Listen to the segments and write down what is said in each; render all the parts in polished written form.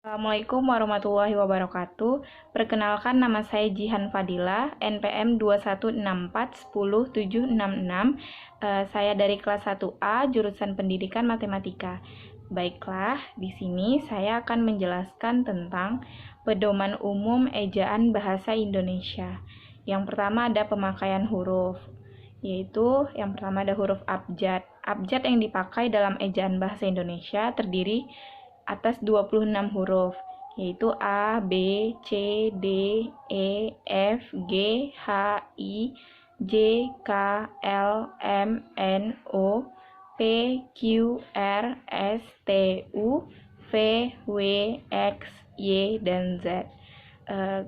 Assalamualaikum warahmatullahi wabarakatuh. Perkenalkan, nama saya Jihan Fadila, NPM 2164107666. Saya dari kelas 1A, jurusan Pendidikan Matematika. Baiklah, di sini saya akan menjelaskan tentang pedoman umum ejaan bahasa Indonesia. Yang pertama ada pemakaian huruf, yaitu yang pertama ada huruf abjad. Abjad yang dipakai dalam ejaan bahasa Indonesia terdiri atas 26 huruf, yaitu A, B, C, D, E, F, G, H, I, J, K, L, M, N, O, P, Q, R, S, T, U, V, W, X, Y, dan Z.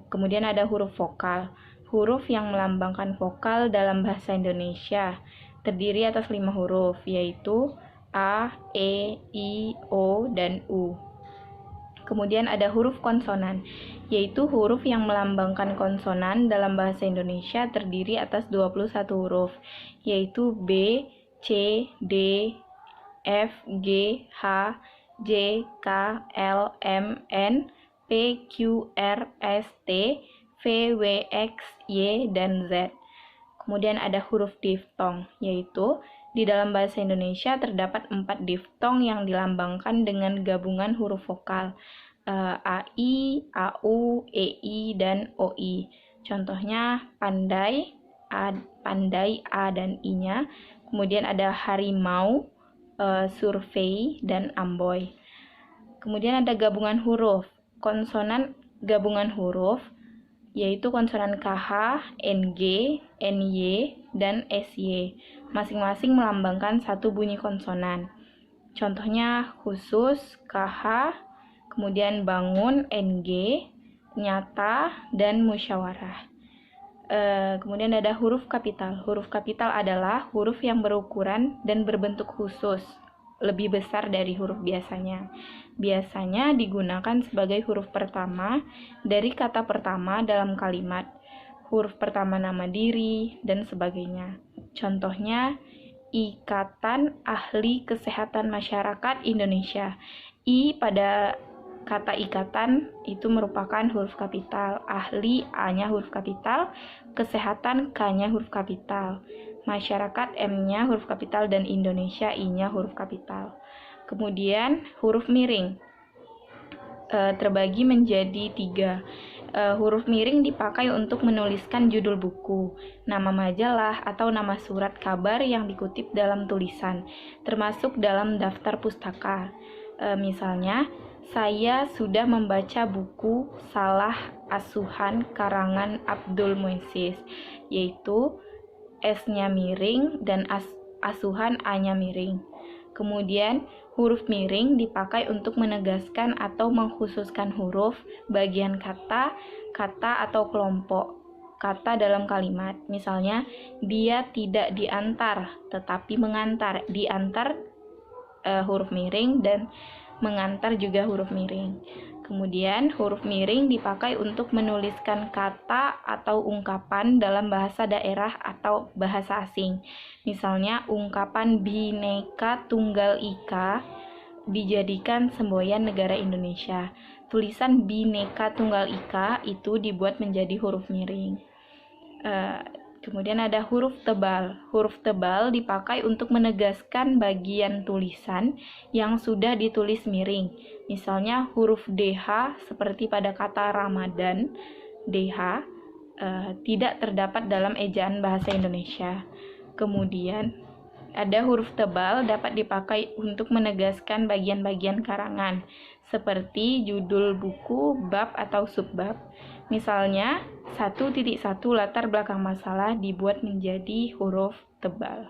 Kemudian ada huruf vokal. Huruf yang melambangkan vokal dalam bahasa Indonesia terdiri atas 5 huruf, yaitu A, E, I, O, dan U. Kemudian ada huruf konsonan, yaitu huruf yang melambangkan konsonan dalam bahasa Indonesia terdiri atas 21 huruf, yaitu B, C, D, F, G, H, J, K, L, M, N, P, Q, R, S, T, V, W, X, Y, dan Z. Kemudian ada huruf diftong, yaitu di dalam bahasa Indonesia terdapat 4 diftong yang dilambangkan dengan gabungan huruf vokal AI, AU, EI, dan OI. Contohnya pandai, A dan I-nya. Kemudian ada harimau, survei, dan amboy. Kemudian ada gabungan huruf, konsonan gabungan huruf, yaitu konsonan KH, NG, NY, dan SY. Masing-masing melambangkan satu bunyi konsonan. Contohnya khusus KH, kemudian bangun NG, nyata, dan musyawarah. Kemudian ada huruf kapital. Huruf kapital adalah huruf yang berukuran dan berbentuk khusus, lebih besar dari huruf biasanya. Biasanya digunakan sebagai huruf pertama dari kata pertama dalam kalimat, huruf pertama nama diri, dan sebagainya. Contohnya, Ikatan Ahli Kesehatan Masyarakat Indonesia. I pada kata ikatan itu merupakan huruf kapital, ahli A-nya huruf kapital, kesehatan K-nya huruf kapital, masyarakat M-nya huruf kapital, dan Indonesia I-nya huruf kapital. Kemudian huruf miring terbagi menjadi 3. Huruf miring dipakai untuk menuliskan judul buku, nama majalah, atau nama surat kabar yang dikutip dalam tulisan, termasuk dalam daftar pustaka. Misalnya, saya sudah membaca buku Salah Asuhan karangan Abdul Muisis, yaitu S-nya miring dan asuhan A-nya miring. Kemudian, huruf miring dipakai untuk menegaskan atau mengkhususkan huruf, bagian kata, atau kelompok kata dalam kalimat. Misalnya, dia tidak diantar, tetapi mengantar. Diantar huruf miring dan mengantar juga huruf miring. Kemudian, huruf miring dipakai untuk menuliskan kata atau ungkapan dalam bahasa daerah atau bahasa asing. Misalnya, ungkapan Bhinneka Tunggal Ika dijadikan semboyan negara Indonesia. Tulisan Bhinneka Tunggal Ika itu dibuat menjadi huruf miring. Kemudian ada huruf tebal. Huruf tebal dipakai untuk menegaskan bagian tulisan yang sudah ditulis miring. Misalnya huruf DH seperti pada kata Ramadan, DH tidak terdapat dalam ejaan bahasa Indonesia. Kemudian ada huruf tebal dapat dipakai untuk menegaskan bagian-bagian karangan, seperti judul buku, bab, atau subbab. Misalnya, 1.1 latar belakang masalah dibuat menjadi huruf tebal.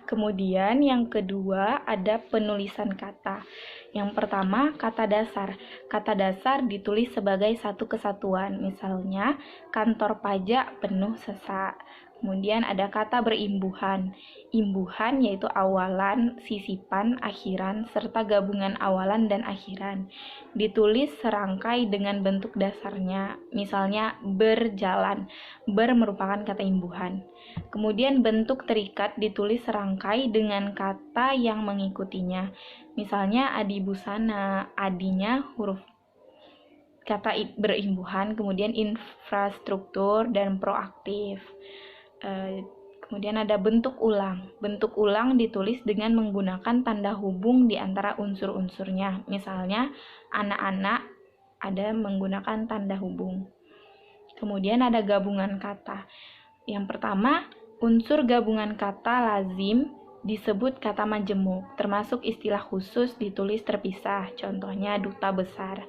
Kemudian yang kedua ada penulisan kata. Yang pertama, kata dasar. Kata dasar ditulis sebagai satu kesatuan. Misalnya, kantor pajak penuh sesak. Kemudian ada kata berimbuhan. Imbuhan yaitu awalan, sisipan, akhiran, serta gabungan awalan dan akhiran. Ditulis serangkai dengan bentuk dasarnya. Misalnya berjalan. Ber merupakan kata imbuhan. Kemudian bentuk terikat ditulis serangkai dengan kata yang mengikutinya. Misalnya adibusana, adinya huruf kata berimbuhan, kemudian infrastruktur dan proaktif. Kemudian ada bentuk ulang. Bentuk ulang ditulis dengan menggunakan tanda hubung di antara unsur-unsurnya. Misalnya anak-anak ada menggunakan tanda hubung. Kemudian ada gabungan kata. Yang pertama, unsur gabungan kata lazim disebut kata majemuk, termasuk istilah khusus ditulis terpisah, contohnya duta besar.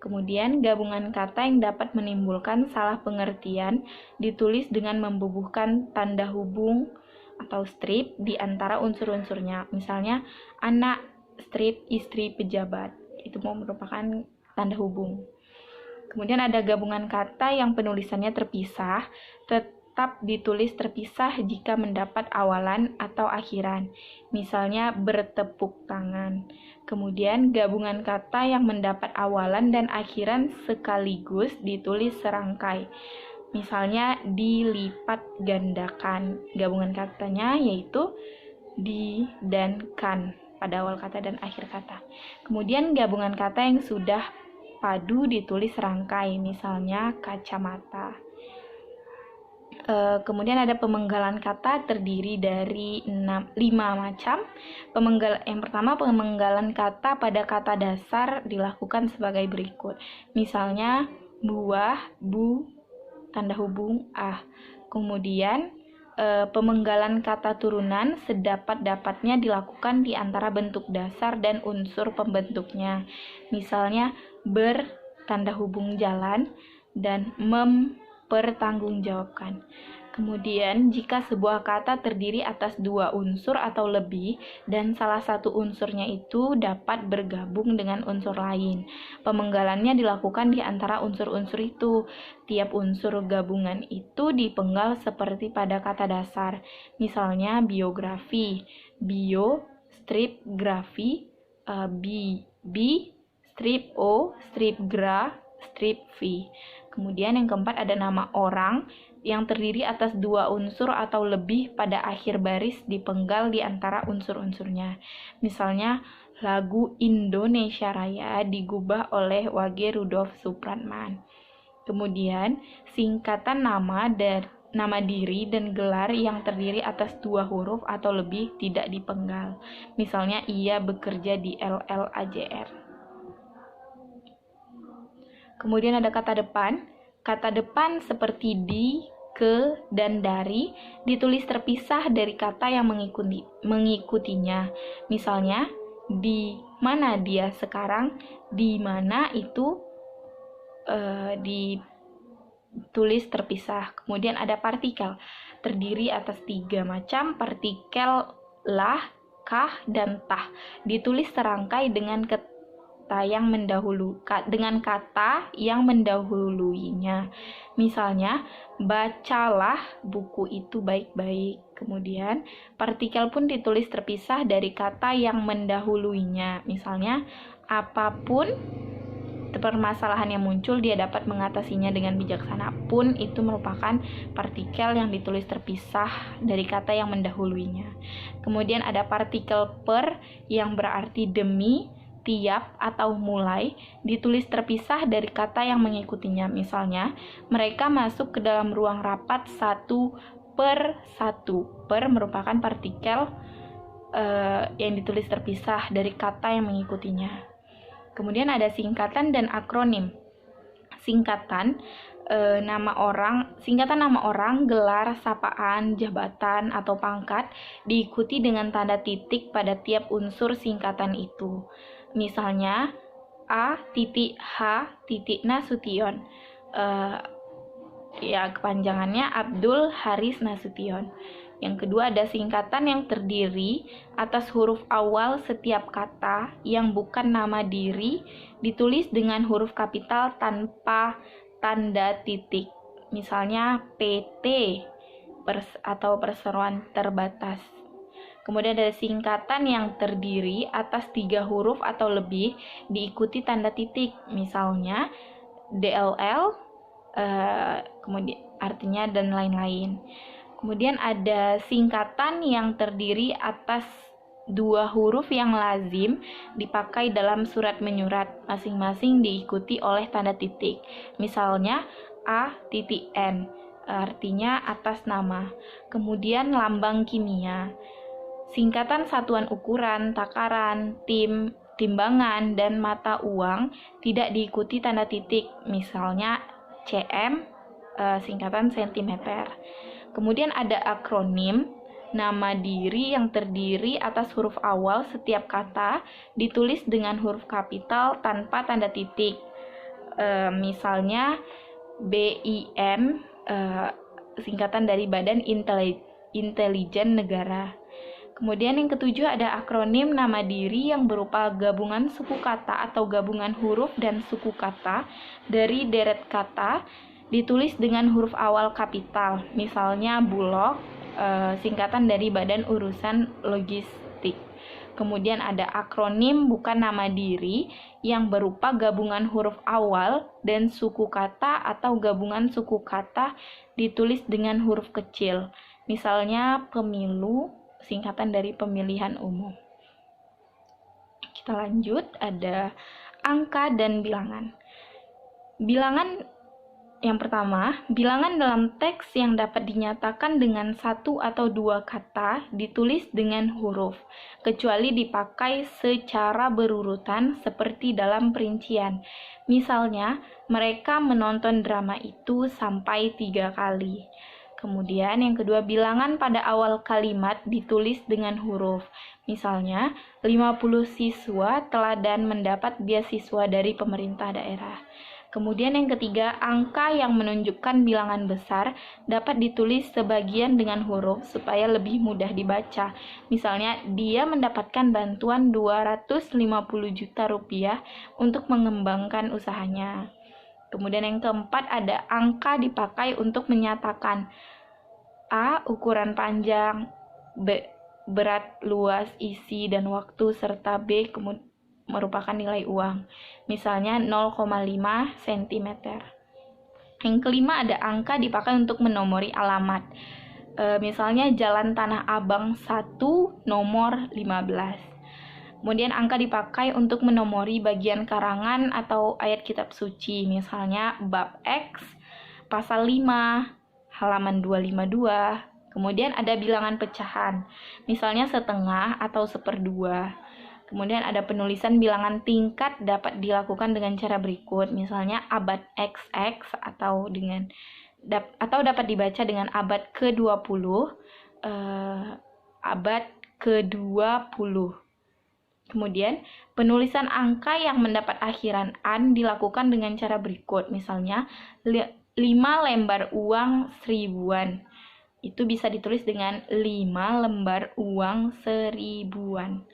Kemudian gabungan kata yang dapat menimbulkan salah pengertian ditulis dengan membubuhkan tanda hubung atau strip di antara unsur-unsurnya. Misalnya anak strip istri pejabat. Itu merupakan tanda hubung. Kemudian ada gabungan kata yang penulisannya terpisah, tetap ditulis terpisah jika mendapat awalan atau akhiran. Misalnya bertepuk tangan. Kemudian gabungan kata yang mendapat awalan dan akhiran sekaligus ditulis serangkai. Misalnya dilipat gandakan. Gabungan katanya yaitu di dan kan pada awal kata dan akhir kata. Kemudian gabungan kata yang sudah padu ditulis serangkai. Misalnya kacamata. Kemudian ada pemenggalan kata terdiri dari 5 macam. Yang pertama, pemenggalan kata pada kata dasar dilakukan sebagai berikut. Misalnya buah, bu, tanda hubung, ah. Kemudian pemenggalan kata turunan sedapat-dapatnya dilakukan di antara bentuk dasar dan unsur pembentuknya. Misalnya ber, tanda hubung jalan, dan mempertanggungjawabkan. Kemudian, jika sebuah kata terdiri atas 2 unsur atau lebih, dan salah satu unsurnya itu dapat bergabung dengan unsur lain, pemenggalannya dilakukan di antara unsur-unsur itu. Tiap unsur gabungan itu dipenggal seperti pada kata dasar. Misalnya biografi, bio, strip grafi, bi, strip o, strip gra, strip v. Kemudian yang keempat ada nama orang yang terdiri atas 2 unsur atau lebih pada akhir baris dipenggal di antara unsur-unsurnya. Misalnya lagu Indonesia Raya digubah oleh Wage Rudolf Supratman. Kemudian singkatan nama diri dan gelar yang terdiri atas 2 huruf atau lebih tidak dipenggal. Misalnya ia bekerja di LLAJR. Kemudian ada kata depan. Kata depan seperti di, ke, dan dari ditulis terpisah dari kata yang mengikutinya. Misalnya, di mana dia sekarang, di mana itu ditulis terpisah. Kemudian ada partikel, terdiri atas 3 macam partikel lah, kah, dan tah. Ditulis serangkai dengan kata yang mendahuluinya. Misalnya, bacalah buku itu baik-baik. Kemudian, partikel pun ditulis terpisah dari kata yang mendahuluinya. Misalnya, apapun permasalahan yang muncul, dia dapat mengatasinya dengan bijaksana. Pun itu merupakan partikel yang ditulis terpisah dari kata yang mendahuluinya. Kemudian ada partikel per yang berarti demi, tiap, atau mulai, ditulis terpisah dari kata yang mengikutinya. Misalnya, mereka masuk ke dalam ruang rapat 1/1. Per merupakan partikel yang ditulis terpisah dari kata yang mengikutinya. Kemudian ada singkatan dan akronim. Singkatan nama orang, gelar, sapaan, jabatan, atau pangkat diikuti dengan tanda titik pada tiap unsur singkatan itu. Misalnya A titik H titik Nasution. Kepanjangannya Abdul Haris Nasution. Yang kedua ada singkatan yang terdiri atas huruf awal setiap kata yang bukan nama diri ditulis dengan huruf kapital tanpa tanda titik. Misalnya PT atau perseroan terbatas. Kemudian ada singkatan yang terdiri atas 3 huruf atau lebih diikuti tanda titik. Misalnya DLL, kemudian artinya dan lain-lain. Kemudian ada singkatan yang terdiri atas dua huruf yang lazim dipakai dalam surat menyurat, masing-masing diikuti oleh tanda titik. Misalnya A.N, artinya atas nama. Kemudian lambang kimia, singkatan satuan ukuran, takaran, timbangan, dan mata uang tidak diikuti tanda titik. Misalnya cm, singkatan sentimeter. Kemudian ada akronim, nama diri yang terdiri atas huruf awal setiap kata ditulis dengan huruf kapital tanpa tanda titik. Misalnya BIN, singkatan dari Badan Intelijen Negara. Kemudian yang ketujuh ada akronim nama diri yang berupa gabungan suku kata atau gabungan huruf dan suku kata dari deret kata ditulis dengan huruf awal kapital. Misalnya Bulog, singkatan dari Badan Urusan Logistik. Kemudian ada akronim bukan nama diri yang berupa gabungan huruf awal dan suku kata atau gabungan suku kata ditulis dengan huruf kecil. Misalnya pemilu, singkatan dari pemilihan umum. Kita lanjut, ada angka dan bilangan. Bilangan yang pertama, bilangan dalam teks yang dapat dinyatakan dengan satu atau dua kata ditulis dengan huruf, kecuali dipakai secara berurutan seperti dalam perincian. Misalnya, mereka menonton drama itu sampai 3 kali. Kemudian yang kedua, bilangan pada awal kalimat ditulis dengan huruf. Misalnya, 50 siswa teladan mendapat beasiswa dari pemerintah daerah. Kemudian yang ketiga, angka yang menunjukkan bilangan besar dapat ditulis sebagian dengan huruf supaya lebih mudah dibaca. Misalnya, dia mendapatkan bantuan 250 juta rupiah untuk mengembangkan usahanya. Kemudian yang keempat, ada angka dipakai untuk menyatakan A. Ukuran panjang, B. Berat, luas, isi, dan waktu, serta B. Merupakan nilai uang. Misalnya 0,5 cm. Yang kelima ada angka dipakai untuk menomori alamat. Misalnya Jalan Tanah Abang 1 nomor 15. Kemudian angka dipakai untuk menomori bagian karangan atau ayat kitab suci. Misalnya bab X pasal 5 halaman 252. Kemudian ada bilangan pecahan. Misalnya setengah atau seperdua. Kemudian ada penulisan bilangan tingkat dapat dilakukan dengan cara berikut. Misalnya abad XX atau dapat dibaca dengan abad ke-20, abad ke-20. Kemudian penulisan angka yang mendapat akhiran an dilakukan dengan cara berikut. Misalnya 5 lembar uang 1000-an. Itu bisa ditulis dengan 5 lembar uang 1000-an.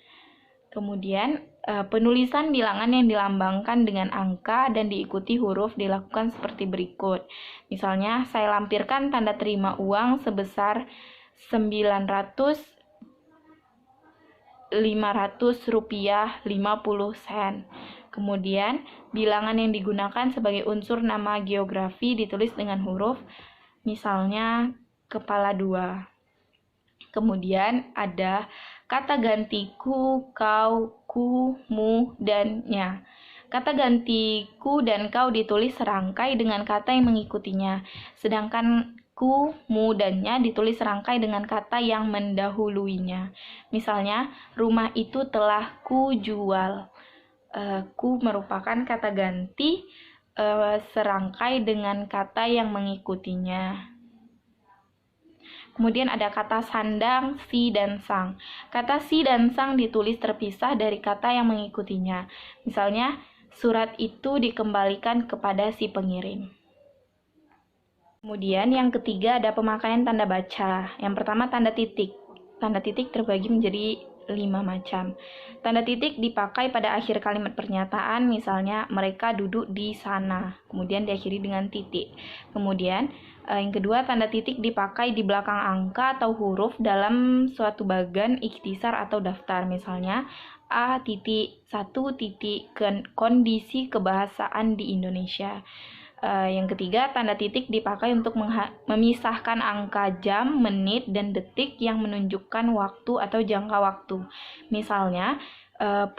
Kemudian penulisan bilangan yang dilambangkan dengan angka dan diikuti huruf dilakukan seperti berikut. Misalnya, saya lampirkan tanda terima uang sebesar 900 rupiah 50 sen. Kemudian, bilangan yang digunakan sebagai unsur nama geografi ditulis dengan huruf, misalnya kepala 2. Kemudian ada kata ganti ku, kau, ku, mu, dan nya. Kata ganti ku dan kau ditulis serangkai dengan kata yang mengikutinya, sedangkan ku, mu, dan nya ditulis serangkai dengan kata yang mendahuluinya. Misalnya, rumah itu telah ku jual. Ku merupakan kata ganti serangkai dengan kata yang mengikutinya. Kemudian ada kata sandang, si, dan sang. Kata si dan sang ditulis terpisah dari kata yang mengikutinya. Misalnya, surat itu dikembalikan kepada si pengirim. Kemudian yang ketiga ada pemakaian tanda baca. Yang pertama tanda titik. Tanda titik terbagi menjadi 5 macam. Tanda titik dipakai pada akhir kalimat pernyataan, misalnya mereka duduk di sana. Kemudian diakhiri dengan titik. Kemudian yang kedua, tanda titik dipakai di belakang angka atau huruf dalam suatu bagan ikhtisar atau daftar. Misalnya, A.1. Kondisi kebahasaan di Indonesia. Yang ketiga, tanda titik dipakai untuk memisahkan angka jam, menit, dan detik yang menunjukkan waktu atau jangka waktu. Misalnya,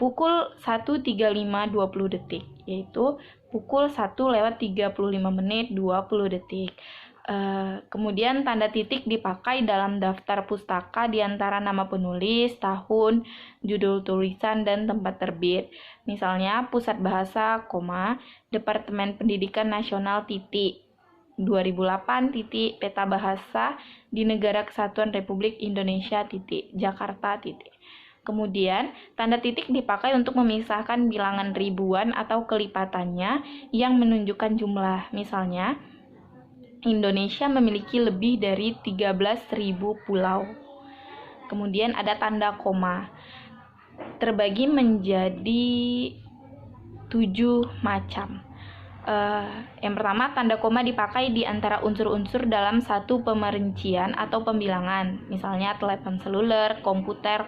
pukul 1.35.20 detik, yaitu pukul 1:35 menit 20 detik. Kemudian tanda titik dipakai dalam daftar pustaka di antara nama penulis, tahun, judul tulisan, dan tempat terbit. Misalnya, Pusat Bahasa, Departemen Pendidikan Nasional, 2008, Peta Bahasa di Negara Kesatuan Republik Indonesia, Jakarta, Kemudian, tanda titik dipakai untuk memisahkan bilangan ribuan atau kelipatannya yang menunjukkan jumlah. Misalnya, Indonesia memiliki lebih dari 13.000 pulau. Kemudian ada tanda koma. Terbagi menjadi 7 macam. Yang pertama, tanda koma dipakai di antara unsur-unsur dalam satu pemerincian atau pembilangan, misalnya telepon seluler, komputer,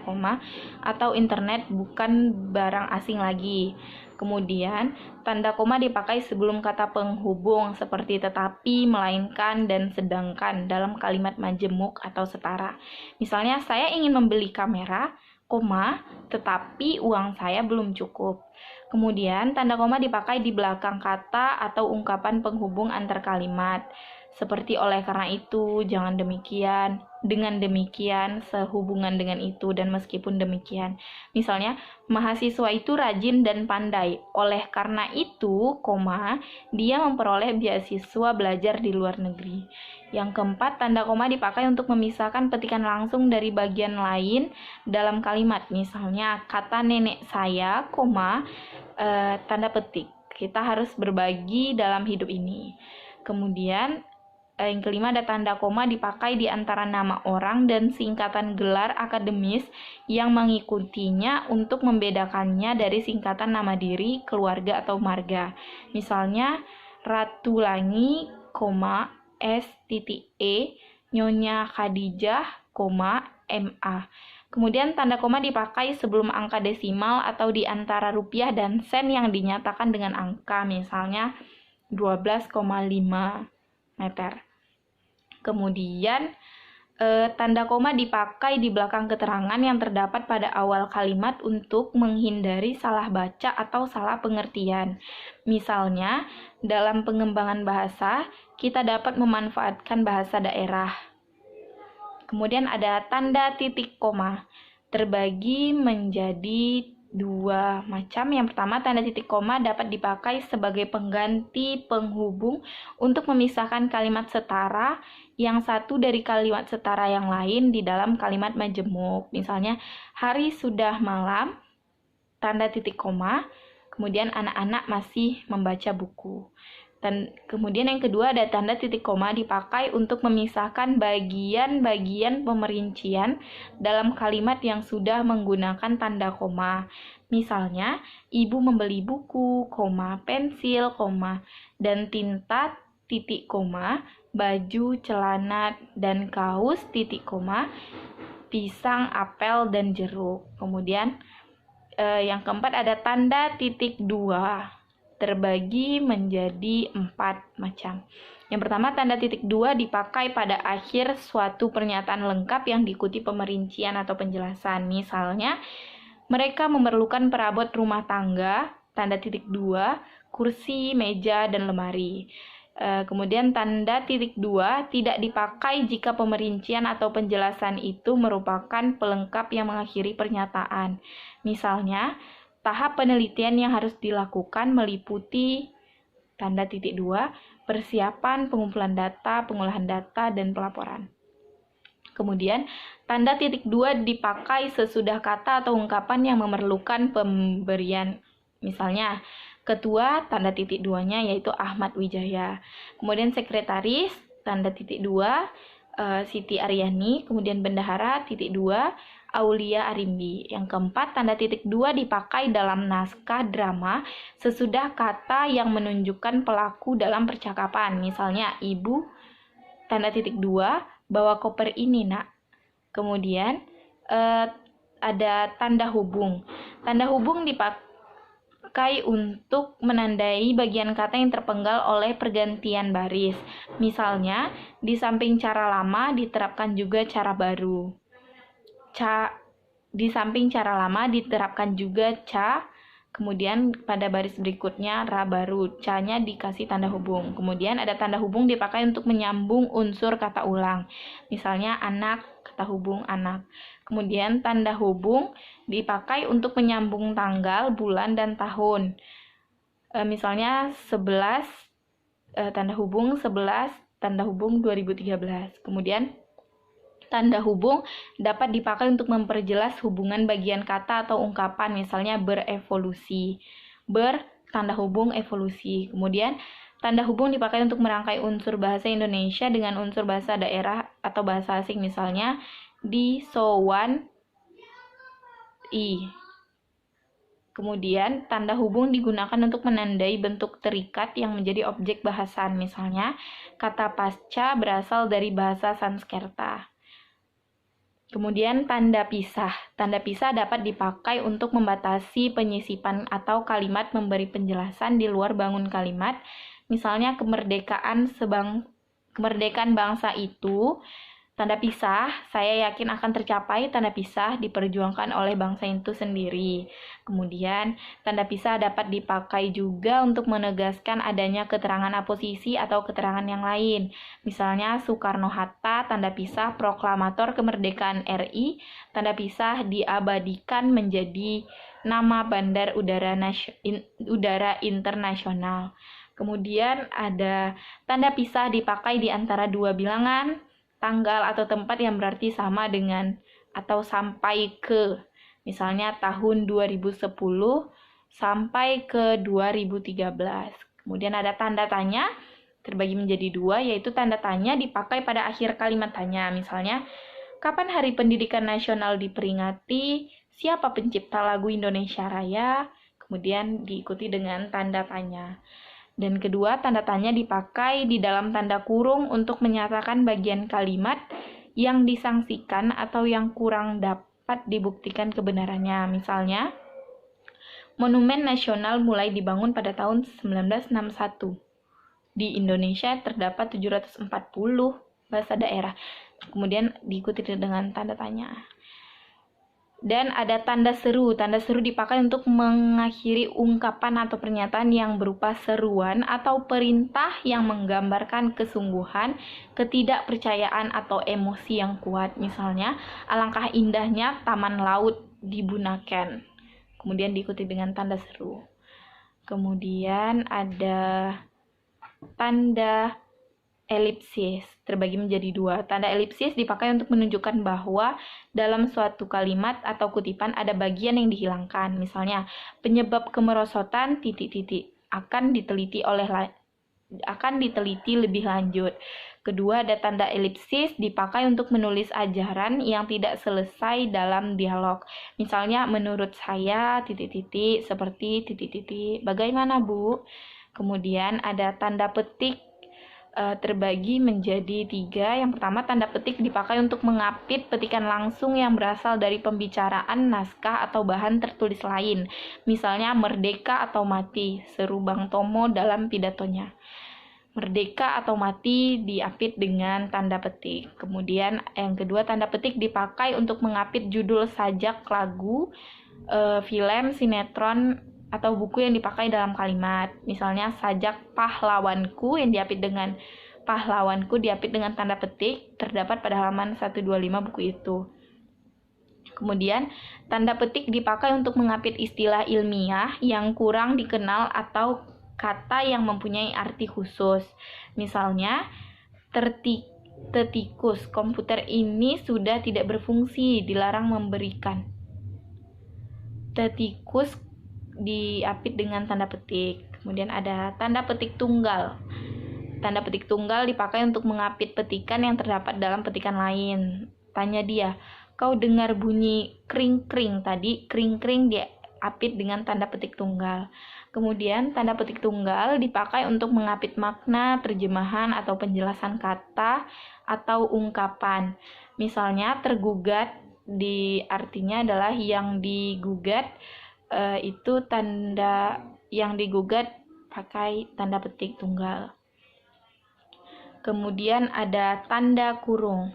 atau internet bukan barang asing lagi. Kemudian, tanda koma dipakai sebelum kata penghubung seperti tetapi, melainkan, dan sedangkan dalam kalimat majemuk atau setara. Misalnya, saya ingin membeli kamera, tetapi uang saya belum cukup. Kemudian, tanda koma dipakai di belakang kata atau ungkapan penghubung antar kalimat, seperti oleh karena itu, jangan demikian, dengan demikian, sehubungan dengan itu, dan meskipun demikian. Misalnya, mahasiswa itu rajin dan pandai. Oleh karena itu, dia memperoleh beasiswa belajar di luar negeri. Yang keempat, tanda koma dipakai untuk memisahkan petikan langsung dari bagian lain dalam kalimat. Misalnya, kata nenek saya, tanda petik. Kita harus berbagi dalam hidup ini. Kemudian, yang kelima, ada tanda koma dipakai di antara nama orang dan singkatan gelar akademis yang mengikutinya untuk membedakannya dari singkatan nama diri, keluarga, atau marga. Misalnya, Ratulangi, S.E, Nyonya Khadijah, MA. Kemudian tanda koma dipakai sebelum angka desimal atau di antara rupiah dan sen yang dinyatakan dengan angka, misalnya 12,5 meter. Kemudian, tanda koma dipakai di belakang keterangan yang terdapat pada awal kalimat untuk menghindari salah baca atau salah pengertian. Misalnya, dalam pengembangan bahasa, kita dapat memanfaatkan bahasa daerah. Kemudian ada tanda titik koma, terbagi menjadi 2 macam. Yang pertama, tanda titik koma dapat dipakai sebagai pengganti penghubung untuk memisahkan kalimat setara yang satu dari kalimat setara yang lain di dalam kalimat majemuk. Misalnya, hari sudah malam, tanda titik koma, kemudian anak-anak masih membaca buku. Dan kemudian yang kedua, ada tanda titik koma dipakai untuk memisahkan bagian-bagian pemerincian dalam kalimat yang sudah menggunakan tanda koma. Misalnya, ibu membeli buku, pensil, dan tinta, titik koma, baju, celana, dan kaos, titik koma, pisang, apel, dan jeruk. Kemudian, yang keempat ada tanda titik 2. Terbagi menjadi 4 macam. Yang pertama, tanda titik 2 dipakai pada akhir suatu pernyataan lengkap yang diikuti pemerincian atau penjelasan. Misalnya, mereka memerlukan perabot rumah tangga, tanda titik 2, kursi, meja, dan lemari. Kemudian tanda titik 2 tidak dipakai jika pemerincian atau penjelasan itu merupakan pelengkap yang mengakhiri pernyataan. Misalnya, tahap penelitian yang harus dilakukan meliputi tanda titik 2, persiapan, pengumpulan data, pengolahan data, dan pelaporan. Kemudian, tanda titik 2 dipakai sesudah kata atau ungkapan yang memerlukan pemberian. Misalnya, ketua, tanda titik 2-nya yaitu Ahmad Wijaya. Kemudian sekretaris, tanda titik 2, Siti Aryani. Kemudian bendahara, titik 2, Aulia Arimbi. Yang keempat, tanda titik 2 dipakai dalam naskah drama sesudah kata yang menunjukkan pelaku dalam percakapan. Misalnya, ibu, tanda titik 2, bawa koper ini, nak. Kemudian, ada tanda hubung. Tanda hubung dipakai dipakai untuk menandai bagian kata yang terpenggal oleh pergantian baris. Misalnya, di samping cara lama diterapkan juga cara baru. Di samping cara lama diterapkan juga ca, kemudian pada baris berikutnya ra baru, ca-nya dikasih tanda hubung. Kemudian ada tanda hubung dipakai untuk menyambung unsur kata ulang. Misalnya anak, kata hubung anak. Kemudian tanda hubung dipakai untuk menyambung tanggal, bulan, dan tahun. Misalnya 11, tanda hubung 11, tanda hubung 2013. Kemudian tanda hubung dapat dipakai untuk memperjelas hubungan bagian kata atau ungkapan, misalnya berevolusi. Tanda hubung evolusi. Kemudian tanda hubung dipakai untuk merangkai unsur bahasa Indonesia dengan unsur bahasa daerah atau bahasa asing, misalnya di sowan i. Kemudian tanda hubung digunakan untuk menandai bentuk terikat yang menjadi objek bahasan, misalnya kata pasca berasal dari bahasa Sanskerta. Kemudian tanda pisah. Tanda pisah dapat dipakai untuk membatasi penyisipan atau kalimat memberi penjelasan di luar bangun kalimat. Misalnya kemerdekaan bangsa itu, tanda pisah, saya yakin akan tercapai, tanda pisah diperjuangkan oleh bangsa itu sendiri. Kemudian, tanda pisah dapat dipakai juga untuk menegaskan adanya keterangan aposisi atau keterangan yang lain. Misalnya, Soekarno-Hatta, tanda pisah, proklamator kemerdekaan RI, tanda pisah diabadikan menjadi nama bandar udara internasional. Kemudian, ada tanda pisah dipakai di antara dua bilangan, tanggal atau tempat yang berarti sama dengan atau sampai ke, misalnya tahun 2010 sampai ke 2013. Kemudian ada tanda tanya terbagi menjadi dua, yaitu tanda tanya dipakai pada akhir kalimat tanya, misalnya kapan Hari Pendidikan Nasional diperingati, siapa pencipta lagu Indonesia Raya, kemudian diikuti dengan tanda tanya. Dan kedua, tanda tanya dipakai di dalam tanda kurung untuk menyatakan bagian kalimat yang disangsikan atau yang kurang dapat dibuktikan kebenarannya. Misalnya, Monumen Nasional mulai dibangun pada tahun 1961. Di Indonesia terdapat 740 bahasa daerah. Kemudian diikuti dengan tanda tanya. Dan ada tanda seru. Tanda seru dipakai untuk mengakhiri ungkapan atau pernyataan yang berupa seruan atau perintah yang menggambarkan kesungguhan, ketidakpercayaan, atau emosi yang kuat. Misalnya, alangkah indahnya taman laut di Bunaken. Kemudian diikuti dengan tanda seru. Kemudian ada tanda elipsis, terbagi menjadi dua. Tanda elipsis dipakai untuk menunjukkan bahwa dalam suatu kalimat atau kutipan ada bagian yang dihilangkan. Misalnya, penyebab kemerosotan ... akan diteliti lebih lanjut. Kedua, ada tanda elipsis dipakai untuk menulis ajaran yang tidak selesai dalam dialog. Misalnya, menurut saya ... seperti ... Bagaimana, Bu? Kemudian ada tanda petik terbagi menjadi tiga. Yang pertama, tanda petik dipakai untuk mengapit petikan langsung yang berasal dari pembicaraan, naskah, atau bahan tertulis lain. Misalnya, merdeka atau mati, seru Bang Tomo dalam pidatonya. Merdeka atau mati diapit dengan tanda petik. Kemudian yang kedua, tanda petik dipakai untuk mengapit judul sajak, lagu, film, sinetron, atau buku yang dipakai dalam kalimat. Misalnya sajak pahlawanku yang diapit dengan tanda petik terdapat pada halaman 125 buku itu. Kemudian tanda petik dipakai untuk mengapit istilah ilmiah yang kurang dikenal atau kata yang mempunyai arti khusus. Misalnya tetikus, komputer ini sudah tidak berfungsi, dilarang memberikan. Tetikus diapit dengan tanda petik. Kemudian ada tanda petik tunggal. Tanda petik tunggal dipakai untuk mengapit petikan yang terdapat dalam petikan lain. Tanya dia, kau dengar bunyi kring-kring tadi? Kring-kring diapit dengan tanda petik tunggal. Kemudian tanda petik tunggal dipakai untuk mengapit makna, terjemahan, atau penjelasan kata atau ungkapan. Misalnya tergugat, artinya adalah yang digugat itu tanda yang digugat pakai tanda petik tunggal. Kemudian ada tanda kurung.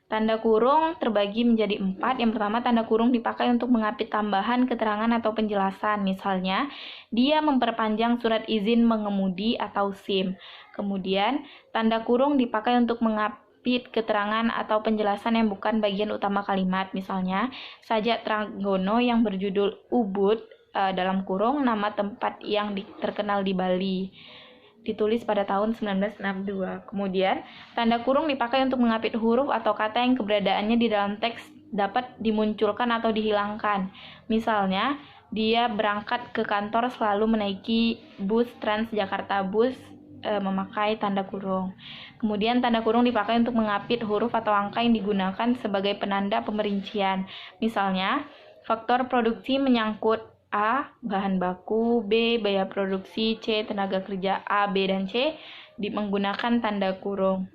Tanda kurung terbagi menjadi 4. Yang pertama, tanda kurung dipakai untuk mengapit tambahan keterangan atau penjelasan. Misalnya, dia memperpanjang surat izin mengemudi atau SIM. Kemudian, tanda kurung dipakai untuk mengapit keterangan atau penjelasan yang bukan bagian utama kalimat. Misalnya, Sajak Tranggono yang berjudul Ubud, dalam kurung nama tempat yang terkenal di Bali, ditulis pada tahun 1962. Kemudian, tanda kurung dipakai untuk mengapit huruf atau kata yang keberadaannya di dalam teks dapat dimunculkan atau dihilangkan. Misalnya, dia berangkat ke kantor selalu menaiki bus Transjakarta Bus memakai tanda kurung. Kemudian, tanda kurung dipakai untuk mengapit huruf atau angka yang digunakan sebagai penanda pemerincian. Misalnya, faktor produksi menyangkut A. Bahan baku, B. Biaya produksi, C. Tenaga kerja A, B, dan C menggunakan tanda kurung.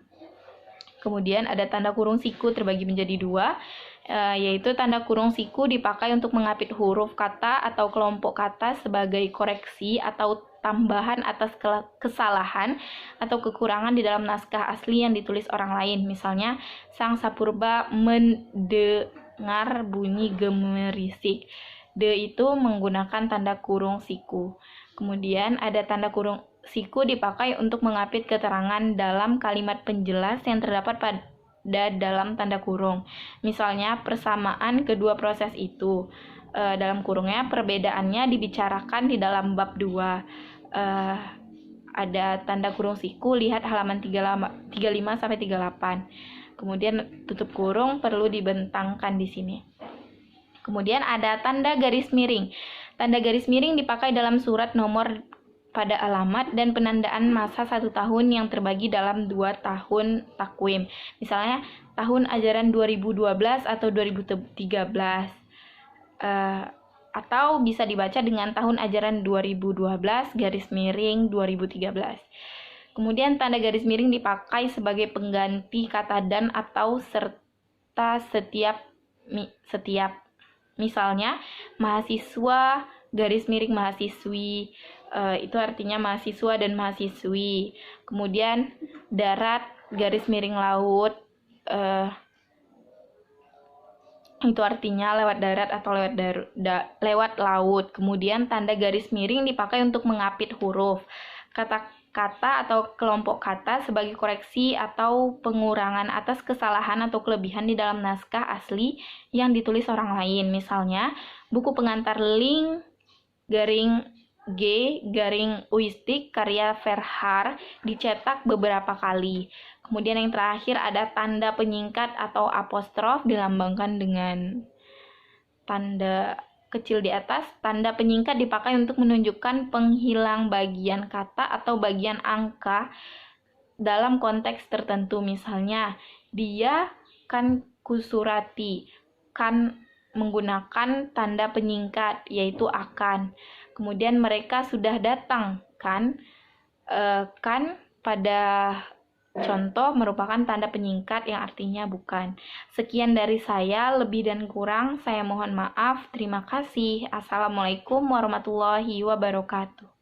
Kemudian ada tanda kurung siku terbagi menjadi 2, yaitu tanda kurung siku dipakai untuk mengapit huruf kata atau kelompok kata sebagai koreksi atau tambahan atas kesalahan atau kekurangan di dalam naskah asli yang ditulis orang lain. Misalnya, Sang Sapurba mendengar bunyi gemerisik. De itu menggunakan tanda kurung siku. Kemudian ada tanda kurung siku dipakai untuk mengapit keterangan dalam kalimat penjelas yang terdapat pada dalam tanda kurung. Misalnya, persamaan kedua proses itu. Dalam kurungnya, perbedaannya dibicarakan di dalam bab 2. Ada tanda kurung siku, lihat halaman 35-38. Kemudian tutup kurung perlu dibentangkan di sini. Kemudian ada tanda garis miring. Tanda garis miring dipakai dalam surat nomor pada alamat dan penandaan masa 1 tahun yang terbagi dalam 2 tahun takwim. Misalnya tahun ajaran 2012 atau 2013. Atau bisa dibaca dengan tahun ajaran 2012 garis miring 2013. Kemudian tanda garis miring dipakai sebagai pengganti kata dan atau serta setiap. Misalnya, mahasiswa garis miring mahasiswi, itu artinya mahasiswa dan mahasiswi. Kemudian darat garis miring laut, itu artinya lewat darat atau lewat laut. Kemudian tanda garis miring dipakai untuk mengapit huruf, kata-kata atau kelompok kata sebagai koreksi atau pengurangan atas kesalahan atau kelebihan di dalam naskah asli yang ditulis orang lain. Misalnya, buku pengantar Ling garing G garing Uistik karya Verhaar dicetak beberapa kali. Kemudian yang terakhir ada tanda penyingkat atau apostrof dilambangkan dengan tanda kecil di atas. Tanda penyingkat dipakai untuk menunjukkan penghilang bagian kata atau bagian angka dalam konteks tertentu. Misalnya, dia kan kusurati, kan menggunakan tanda penyingkat yaitu akan. Kemudian mereka sudah datang, kan pada contoh merupakan tanda penyingkat yang artinya bukan. Sekian dari saya, lebih dan kurang saya mohon maaf. Terima kasih. Assalamualaikum warahmatullahi wabarakatuh.